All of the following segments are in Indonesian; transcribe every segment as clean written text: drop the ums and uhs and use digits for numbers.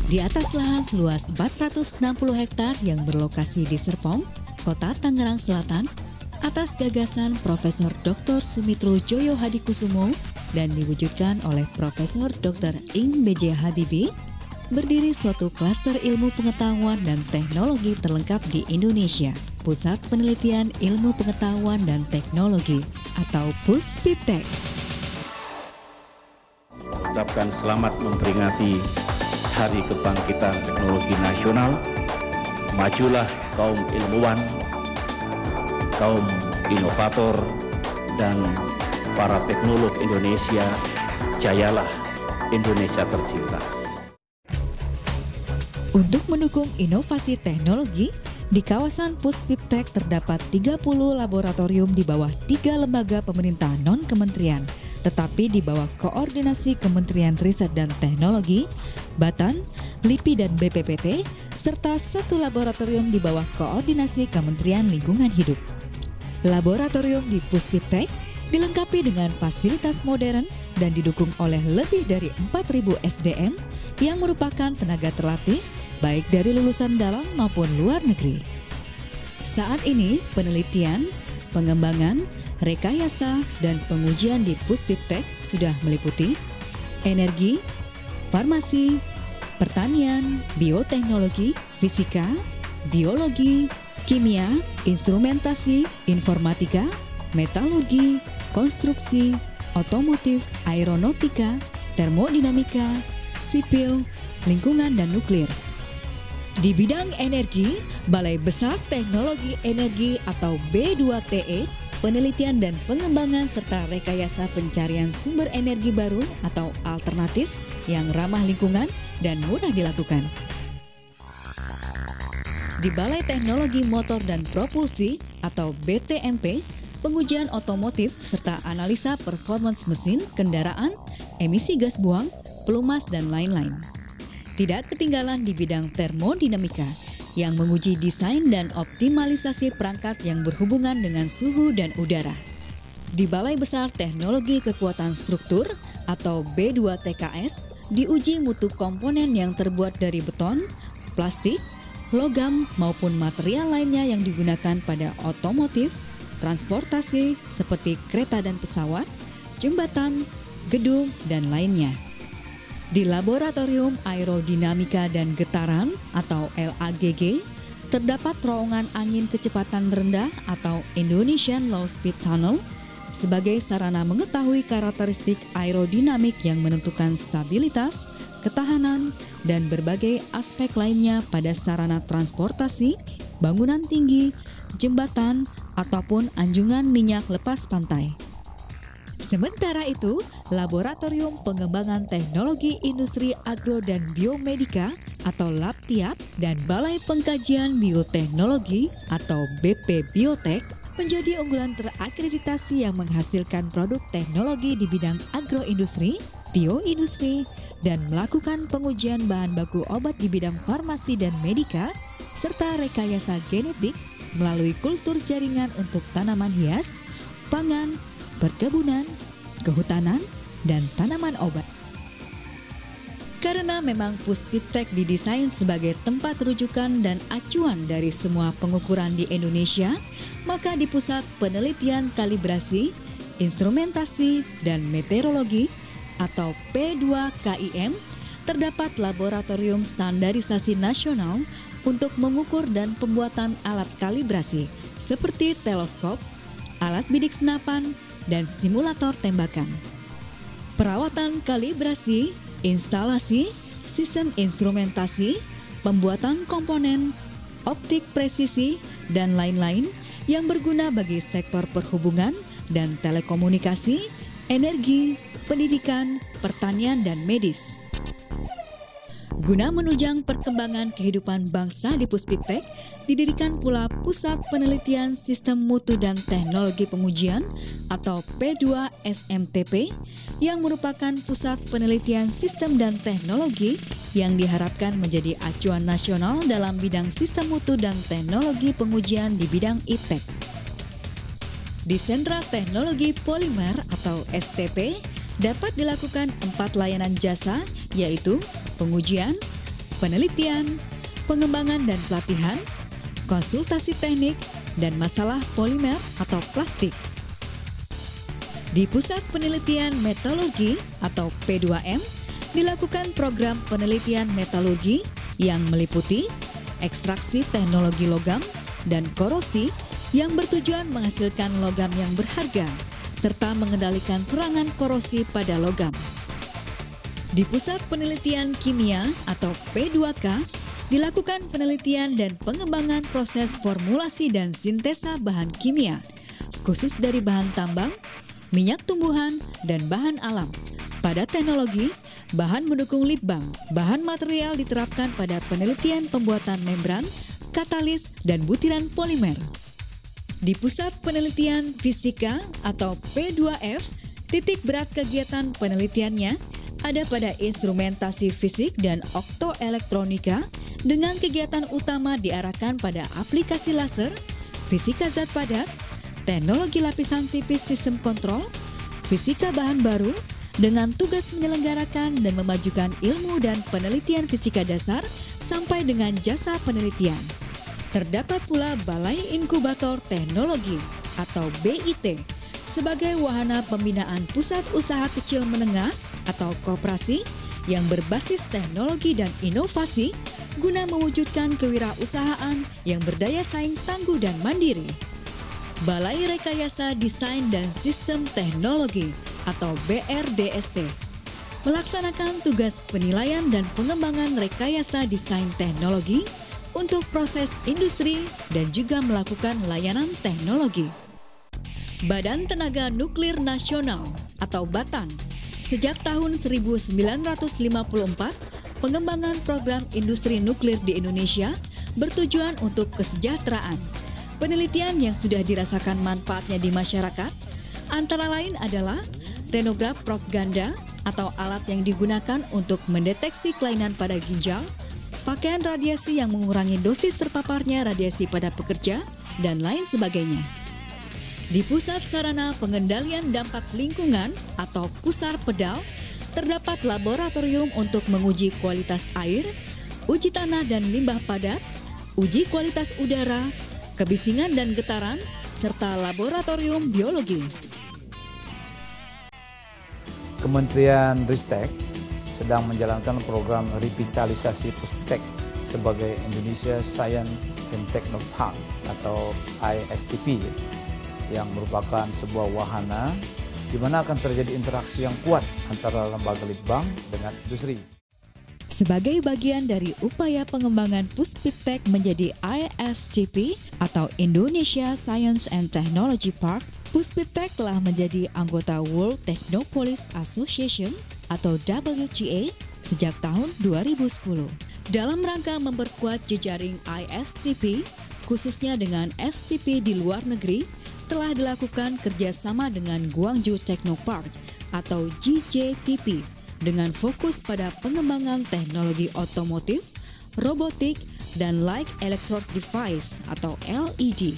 Di atas lahan seluas 460 hektar yang berlokasi di Serpong, Kota Tangerang Selatan, atas gagasan Profesor Dr. Sumitro Joyo Hadikusumo dan diwujudkan oleh Profesor Dr. Ing B.J. Habibie, berdiri suatu klaster ilmu pengetahuan dan teknologi terlengkap di Indonesia, Pusat Penelitian Ilmu Pengetahuan dan Teknologi atau Puspiptek. Ucapkan selamat memperingati Hari Kebangkitan Teknologi Nasional. Majulah kaum ilmuwan, kaum inovator, dan para teknolog Indonesia. Jayalah Indonesia tercinta. Untuk mendukung inovasi teknologi, di kawasan Puspiptek terdapat 30 laboratorium di bawah 3 lembaga pemerintah non-kementerian, tetapi di bawah koordinasi Kementerian Riset dan Teknologi, Batan, LIPI dan BPPT, serta 1 laboratorium di bawah koordinasi Kementerian Lingkungan Hidup. Laboratorium di Puspiptek dilengkapi dengan fasilitas modern dan didukung oleh lebih dari 4.000 SDM yang merupakan tenaga terlatih baik dari lulusan dalam maupun luar negeri. Saat ini penelitian, pengembangan, rekayasa, dan pengujian di Puspiptek sudah meliputi energi, farmasi, pertanian, bioteknologi, fisika, biologi, kimia, instrumentasi, informatika, metalurgi, konstruksi, otomotif, aeronautika, termodinamika, sipil, lingkungan, dan nuklir. Di bidang energi, Balai Besar Teknologi Energi atau B2TE, penelitian dan pengembangan serta rekayasa pencarian sumber energi baru atau alternatif yang ramah lingkungan dan mudah dilakukan. Di Balai Teknologi Motor dan Propulsi atau BTMP, pengujian otomotif serta analisa performance mesin, kendaraan, emisi gas buang, pelumas, dan lain-lain. Tidak ketinggalan di bidang termodinamika yang menguji desain dan optimalisasi perangkat yang berhubungan dengan suhu dan udara. Di Balai Besar Teknologi Kekuatan Struktur atau B2TKS diuji mutu komponen yang terbuat dari beton, plastik, logam maupun material lainnya yang digunakan pada otomotif, transportasi seperti kereta dan pesawat, jembatan, gedung, dan lainnya. Di Laboratorium Aerodinamika dan Getaran atau LAGG, terdapat terowongan angin kecepatan rendah atau Indonesian Low Speed Tunnel sebagai sarana mengetahui karakteristik aerodinamik yang menentukan stabilitas, ketahanan, dan berbagai aspek lainnya pada sarana transportasi, bangunan tinggi, jembatan, ataupun anjungan minyak lepas pantai. Sementara itu, Laboratorium Pengembangan Teknologi Industri Agro dan Biomedika atau LABTIAP dan Balai Pengkajian Bioteknologi atau BP Biotek menjadi unggulan terakreditasi yang menghasilkan produk teknologi di bidang agroindustri, bioindustri, dan melakukan pengujian bahan baku obat di bidang farmasi dan medika, serta rekayasa genetik melalui kultur jaringan untuk tanaman hias, pangan, perkebunan, kehutanan, dan tanaman obat. Karena memang Puspiptek didesain sebagai tempat rujukan dan acuan dari semua pengukuran di Indonesia, maka di Pusat Penelitian Kalibrasi, Instrumentasi, dan Meteorologi atau P2KIM terdapat Laboratorium Standarisasi Nasional untuk mengukur dan pembuatan alat kalibrasi seperti teleskop, alat bidik senapan, dan simulator tembakan. Perawatan kalibrasi, instalasi, sistem instrumentasi, pembuatan komponen, optik presisi, dan lain-lain yang berguna bagi sektor perhubungan dan telekomunikasi, energi, pendidikan, pertanian, dan medis. Guna menunjang perkembangan kehidupan bangsa di Puspiptek, didirikan pula Pusat Penelitian Sistem Mutu dan Teknologi Pengujian atau P2SMTP yang merupakan pusat penelitian sistem dan teknologi yang diharapkan menjadi acuan nasional dalam bidang sistem mutu dan teknologi pengujian di bidang iptek. Di Sentra Teknologi Polimer atau STP dapat dilakukan 4 layanan jasa, yaitu pengujian, penelitian, pengembangan dan pelatihan, konsultasi teknik, dan masalah polimer atau plastik. Di Pusat Penelitian Metalurgi atau P2M dilakukan program penelitian metalurgi yang meliputi ekstraksi teknologi logam dan korosi yang bertujuan menghasilkan logam yang berharga serta mengendalikan serangan korosi pada logam. Di Pusat Penelitian Kimia atau P2K dilakukan penelitian dan pengembangan proses formulasi dan sintesa bahan kimia, khusus dari bahan tambang, minyak tumbuhan, dan bahan alam. Pada teknologi, bahan mendukung litbang, bahan material diterapkan pada penelitian pembuatan membran, katalis, dan butiran polimer. Di Pusat Penelitian Fisika atau P2F, titik berat kegiatan penelitiannya ada pada instrumentasi fisik dan optoelektronika dengan kegiatan utama diarahkan pada aplikasi laser, fisika zat padat, teknologi lapisan tipis sistem kontrol, fisika bahan baru, dengan tugas menyelenggarakan dan memajukan ilmu dan penelitian fisika dasar sampai dengan jasa penelitian. Terdapat pula Balai Inkubator Teknologi atau BIT sebagai wahana pembinaan pusat usaha kecil menengah atau koperasi yang berbasis teknologi dan inovasi guna mewujudkan kewirausahaan yang berdaya saing tangguh dan mandiri. Balai Rekayasa Desain dan Sistem Teknologi atau BRDST melaksanakan tugas penilaian dan pengembangan rekayasa desain teknologi untuk proses industri dan juga melakukan layanan teknologi. Badan Tenaga Nuklir Nasional atau BATN sejak tahun 1954 pengembangan program industri nuklir di Indonesia bertujuan untuk kesejahteraan. Penelitian yang sudah dirasakan manfaatnya di masyarakat antara lain adalah renograf propaganda atau alat yang digunakan untuk mendeteksi kelainan pada ginjal, pakaian radiasi yang mengurangi dosis terpaparnya radiasi pada pekerja, dan lain sebagainya. Di Pusat Sarana Pengendalian Dampak Lingkungan atau Pusar Pedal, terdapat laboratorium untuk menguji kualitas air, uji tanah dan limbah padat, uji kualitas udara, kebisingan dan getaran, serta laboratorium biologi. Kementerian Ristek sedang menjalankan program revitalisasi Puspiptek sebagai Indonesia Science and Technology Park atau ISTP yang merupakan sebuah wahana di mana akan terjadi interaksi yang kuat antara lembaga litbang dengan industri. Sebagai bagian dari upaya pengembangan Puspiptek menjadi ISTP atau Indonesia Science and Technology Park, Puspiptek telah menjadi anggota World Technopolis Association atau WTA sejak tahun 2010. Dalam rangka memperkuat jejaring ISTP, khususnya dengan STP di luar negeri, telah dilakukan kerjasama dengan Guangzhou Technopark atau GJTP dengan fokus pada pengembangan teknologi otomotif, robotik, dan light electrode device atau LED.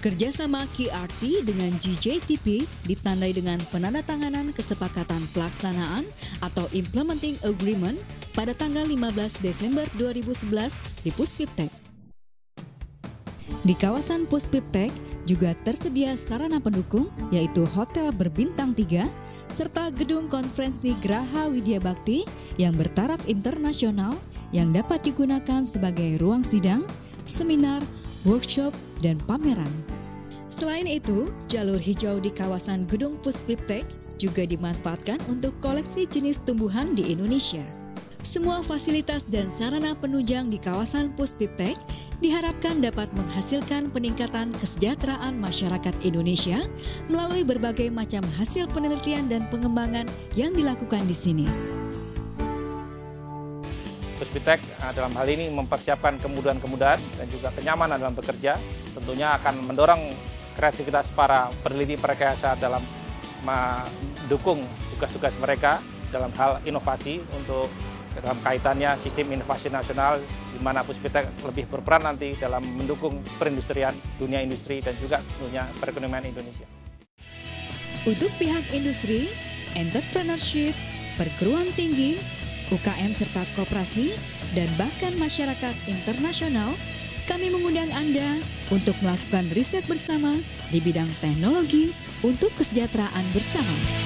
Kerjasama QRT dengan GJTP ditandai dengan penandatanganan kesepakatan pelaksanaan atau Implementing Agreement pada tanggal 15 Desember 2011 di Puspiptek. Di kawasan Puspiptek juga tersedia sarana pendukung yaitu hotel berbintang 3 serta gedung konferensi Graha Widya Bakti yang bertaraf internasional yang dapat digunakan sebagai ruang sidang, seminar, workshop, dan pameran. Selain itu, jalur hijau di kawasan gedung Puspiptek juga dimanfaatkan untuk koleksi jenis tumbuhan di Indonesia. Semua fasilitas dan sarana penunjang di kawasan Puspiptek diharapkan dapat menghasilkan peningkatan kesejahteraan masyarakat Indonesia melalui berbagai macam hasil penelitian dan pengembangan yang dilakukan di sini. Puspiptek dalam hal ini mempersiapkan kemudahan-kemudahan dan juga kenyamanan dalam bekerja, tentunya akan mendorong kreativitas para peneliti rekayasa dalam mendukung tugas-tugas mereka dalam hal inovasi untuk dalam kaitannya sistem inovasi nasional di mana Puspiptek lebih berperan nanti dalam mendukung perindustrian, dunia industri dan juga dunia perekonomian Indonesia. Untuk pihak industri, entrepreneurship, perguruan tinggi, UKM serta koperasi, dan bahkan masyarakat internasional, kami mengundang Anda untuk melakukan riset bersama di bidang teknologi untuk kesejahteraan bersama.